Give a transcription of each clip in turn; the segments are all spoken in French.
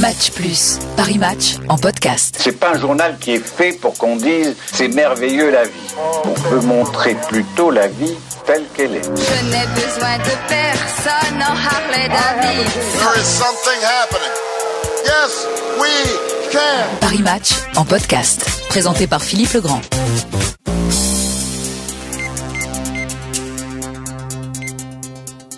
Match Plus, Paris Match en podcast. C'est pas un journal qui est fait pour qu'on dise c'est merveilleux la vie. On peut montrer plutôt la vie telle qu'elle est. Je n'ai besoin de personne en Harley-Davidson. There is something happening. Yes, we can. Paris Match en podcast, présenté par Philippe Legrand.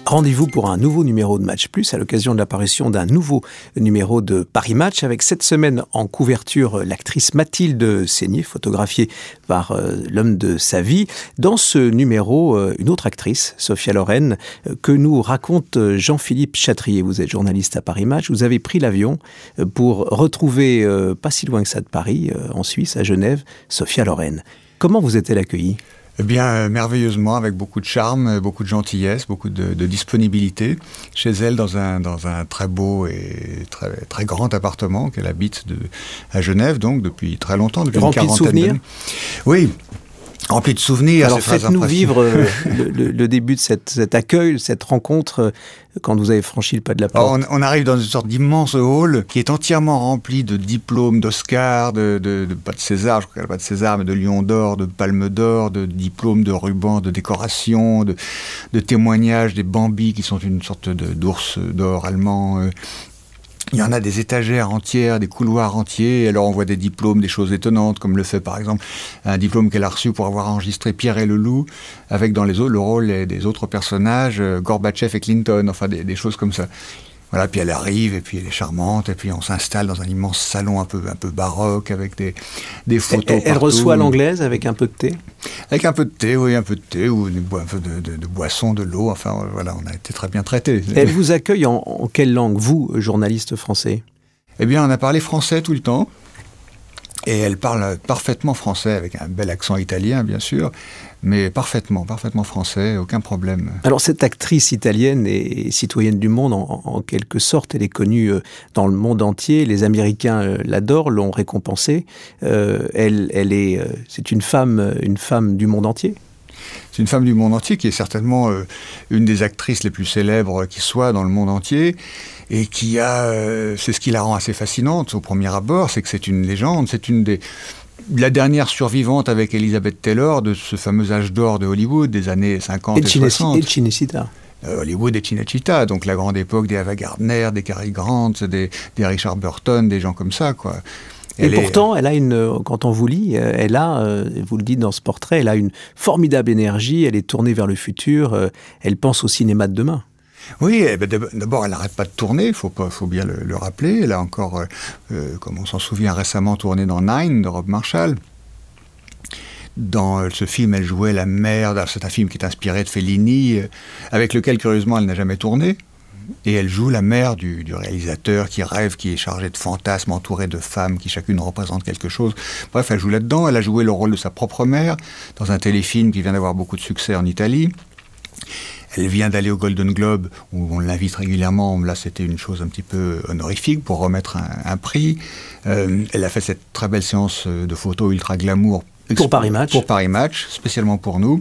Rendez-vous pour un nouveau numéro de Match Plus à l'occasion de l'apparition d'un nouveau numéro de Paris Match avec cette semaine en couverture l'actrice Mathilde Seigné, photographiée par l'homme de sa vie. Dans ce numéro, une autre actrice, Sophia Loren, que nous raconte Jean-Philippe Chatrier. Vous êtes journaliste à Paris Match, vous avez pris l'avion pour retrouver, pas si loin que ça de Paris, en Suisse, à Genève, Sophia Loren. Comment vous êtes-elle accueillie ? Eh bien, merveilleusement, avec beaucoup de charme, beaucoup de gentillesse, beaucoup de disponibilité. Chez elle, dans un très beau et très grand appartement qu'elle habite à Genève, donc depuis très longtemps, depuis une quarantaine d'années. Rempli de souvenirs ? Oui. Rempli de souvenirs. Alors faites-nous vivre le début de cet accueil, cette rencontre, quand vous avez franchi le pas de la porte. Alors on arrive dans une sorte d'immense hall qui est entièrement rempli de diplômes d'Oscar, pas de César, je crois qu'elle n'a pas de César, mais de Lion d'Or, de Palme d'Or, de diplômes, de rubans, de décorations, de témoignages des Bambi qui sont une sorte d'ours d'or allemand. Il y en a des étagères entières, des couloirs entiers. Alors on voit des diplômes, des choses étonnantes, comme le fait par exemple un diplôme qu'elle a reçu pour avoir enregistré Pierre et le Loup, avec dans le rôle des autres personnages, Gorbatchev et Clinton, enfin des choses comme ça. Voilà, puis elle arrive, et puis elle est charmante, et puis on s'installe dans un immense salon un peu baroque, avec des photos Elle reçoit l'anglaise avec un peu de thé ? Avec un peu de thé, oui, un peu de thé, ou un peu de boisson, de l'eau, enfin voilà, on a été très bien traités. Elle vous accueille en quelle langue, vous, journaliste français ? Eh bien, on a parlé français tout le temps, et elle parle parfaitement français, avec un bel accent italien, bien sûr, mais parfaitement français, aucun problème. Alors cette actrice italienne est citoyenne du monde en quelque sorte, elle est connue dans le monde entier, les Américains l'adorent, l'ont récompensée, c'est une femme du monde entier. C'est une femme du monde entier qui est certainement une des actrices les plus célèbres qui soit dans le monde entier et qui c'est ce qui la rend assez fascinante au premier abord, c'est que c'est une légende, la dernière survivante avec Elizabeth Taylor de ce fameux âge d'or de Hollywood des années 50 et 60. Et Cinecittà. Hollywood et Cinecittà, donc la grande époque des Ava Gardner, des Cary Grant, des Richard Burton, des gens comme ça, quoi. Et pourtant, elle a quand on vous lit, vous le dites dans ce portrait, elle a une formidable énergie, elle est tournée vers le futur, elle pense au cinéma de demain. Oui, d'abord, elle n'arrête pas de tourner, il faut bien le rappeler. Elle a encore, comme on s'en souvient récemment, tourné dans Nine de Rob Marshall. Dans ce film, elle jouait la mère, c'est un film qui est inspiré de Fellini, avec lequel, curieusement, elle n'a jamais tourné. Et elle joue la mère du réalisateur qui rêve, qui est chargé de fantasmes, entouré de femmes qui chacune représente quelque chose. Bref, elle joue là-dedans. Elle a joué le rôle de sa propre mère dans un téléfilm qui vient d'avoir beaucoup de succès en Italie. Elle vient d'aller au Golden Globe, où on l'invite régulièrement. Là, c'était une chose un petit peu honorifique pour remettre un prix. Elle a fait cette très belle séance de photos ultra glamour. Pour Paris Match. Pour Paris Match, spécialement pour nous.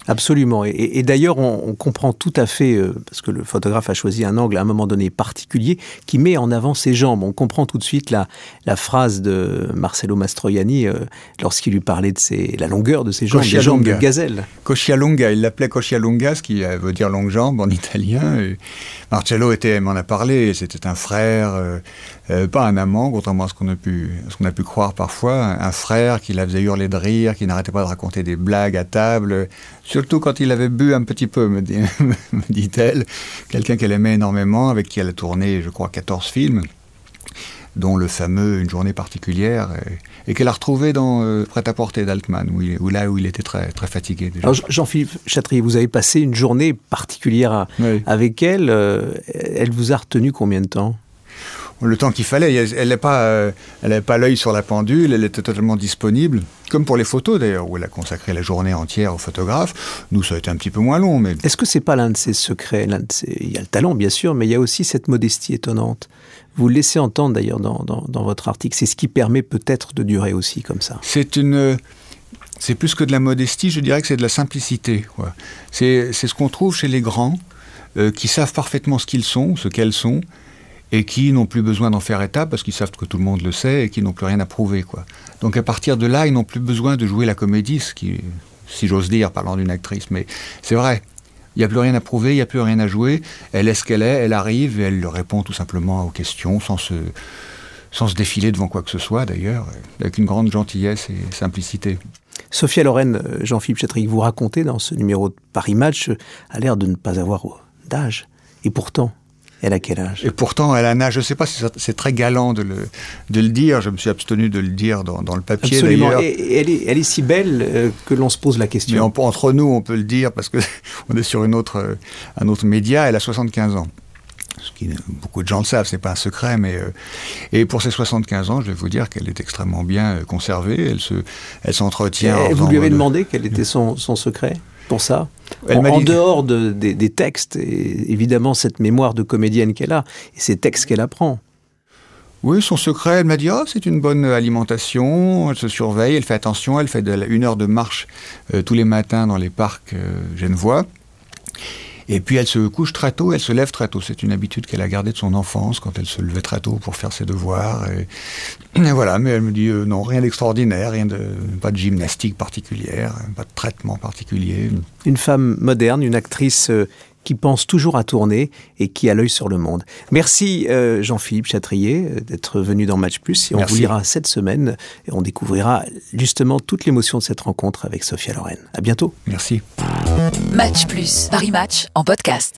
Absolument. Et d'ailleurs, on comprend tout à fait, parce que le photographe a choisi un angle à un moment donné particulier, qui met en avant ses jambes. On comprend tout de suite la phrase de Marcello Mastroianni lorsqu'il lui parlait de la longueur de ses jambes, des jambes de gazelle. Coscia lunga, il l'appelait Coscia lunga, ce qui veut dire longue jambe en italien. Et Marcello m'en a parlé, c'était un frère, pas un amant, contrairement à ce qu'on a pu croire parfois, un frère qui la faisait hurler de rire, qui n'arrêtait pas de raconter des blagues à table, surtout quand il avait bu un petit peu, me dit-elle. Quelqu'un qu'elle aimait énormément, avec qui elle a tourné, je crois, 14 films, dont le fameux Une journée particulière, et qu'elle a retrouvé dans Prêt-à-porter d'Altman, où il était très, très fatigué déjà. Alors Jean-Philippe Chatrier, vous avez passé une journée particulière avec elle. Elle vous a retenu combien de temps ? Le temps qu'il fallait. Elle n'avait pas l'œil sur la pendule, elle était totalement disponible, comme pour les photos d'ailleurs, où elle a consacré la journée entière au photographe. Nous, ça a été un petit peu moins long. Mais... Est-ce que c'est pas l'un de ses secrets ? Il y a le talent, bien sûr, mais il y a aussi cette modestie étonnante. Vous le laissez entendre d'ailleurs dans votre article. C'est ce qui permet peut-être de durer aussi comme ça. C'est plus que de la modestie, je dirais que c'est de la simplicité, quoi. C'est ce qu'on trouve chez les grands, qui savent parfaitement ce qu'ils sont, ce qu'elles sont, et qui n'ont plus besoin d'en faire état parce qu'ils savent que tout le monde le sait et qui n'ont plus rien à prouver, quoi. Donc à partir de là, ils n'ont plus besoin de jouer la comédie, ce qui, si j'ose dire, parlant d'une actrice, mais c'est vrai. Il n'y a plus rien à prouver, il n'y a plus rien à jouer. Elle est ce qu'elle est, elle arrive et elle répond tout simplement aux questions sans se défiler devant quoi que ce soit, d'ailleurs, avec une grande gentillesse et simplicité. Sophia Loren, Jean-Philippe Chatrier, vous racontez dans ce numéro de Paris Match, a l'air de ne pas avoir d'âge. Et pourtant, elle a quel âge ? Et pourtant, elle a un âge, je ne sais pas si c'est très galant de le dire, je me suis abstenu de le dire dans le papier. Absolument, d'ailleurs. Et elle est si belle que l'on se pose la question. Mais entre nous, on peut le dire, parce qu'on est sur un autre média, elle a 75 ans. Ce qui, beaucoup de gens le savent, c'est pas un secret, mais et pour ses 75 ans, je vais vous dire qu'elle est extrêmement bien conservée. Elle s'entretient. Et vous lui avez demandé quel était son secret pour ça, en dehors des textes, et évidemment cette mémoire de comédienne qu'elle a, et ces textes qu'elle apprend. Oui, son secret, elle m'a dit, c'est une bonne alimentation, elle se surveille, elle fait attention, elle fait 1 heure de marche tous les matins dans les parcs genevois. Et puis elle se couche très tôt, elle se lève très tôt. C'est une habitude qu'elle a gardée de son enfance, quand elle se levait très tôt pour faire ses devoirs. Et voilà, mais elle me dit non, rien d'extraordinaire, pas de gymnastique particulière, pas de traitement particulier. Une femme moderne, une actrice qui pense toujours à tourner et qui a l'œil sur le monde. Merci Jean-Philippe Chatrier d'être venu dans Match Plus. Et on vous lira cette semaine et on découvrira justement toute l'émotion de cette rencontre avec Sophia Loren. À bientôt. Merci. Match Plus, Paris Match en podcast.